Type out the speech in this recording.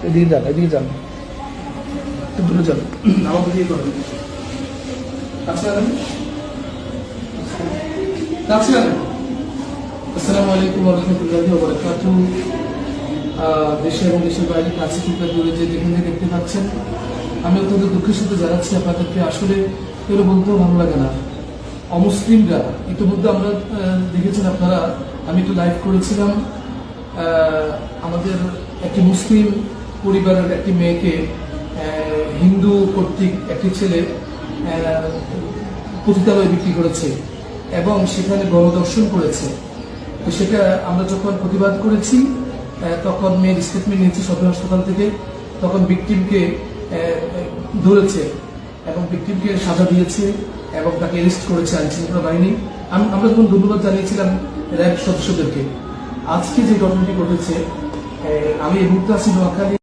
এদিকে যান, এদিকে যান, একটু দূরে যান, আমাকে দিয়ে করেন। আসসালামু আলাইকুম ওয়া রাহমাতুল্লাহি ওয়া বারাকাতুহু। দেশে এবং দেশের বাইরে কাছে কিংবা দূরে যে যেখানে দেখতে পাচ্ছেন, আমি অত্যন্ত দুঃখের সাথে জানাচ্ছি আপনাদেরকে, আসলে এগুলো বলতেও ভালো লাগে না। অমুসলিমরা ইতিমধ্যে আমরা দেখেছেন আপনারা, আমি একটু লাইভ করেছিলাম, আমাদের একটি মুসলিম পরিবারের একটি মেয়েকে হিন্দু কর্তৃক একটি ছেলে পতিতালয়ে বিক্রি করেছে এবং সেখানে গণধর্ষণ করেছে। তো সেটা আমরা যখন প্রতিবাদ করেছি, তখন মেয়ের স্টেটমেন্ট নিয়েছে সদর হাসপাতাল থেকে, তখন ভিকটিমকে ধরেছে এবং ভিকটিমকে সাজা দিয়েছে এবং তাকে অ্যারেস্ট করেছে আইনশৃঙ্খলা বাহিনী। আমরা তখন ধন্যবাদ জানিয়েছিলাম র্যাব সদস্যদেরকে। আজকে যে ঘটনাটি ঘটেছে, আমি এই মুহূর্তে আছি নোয়াখালী।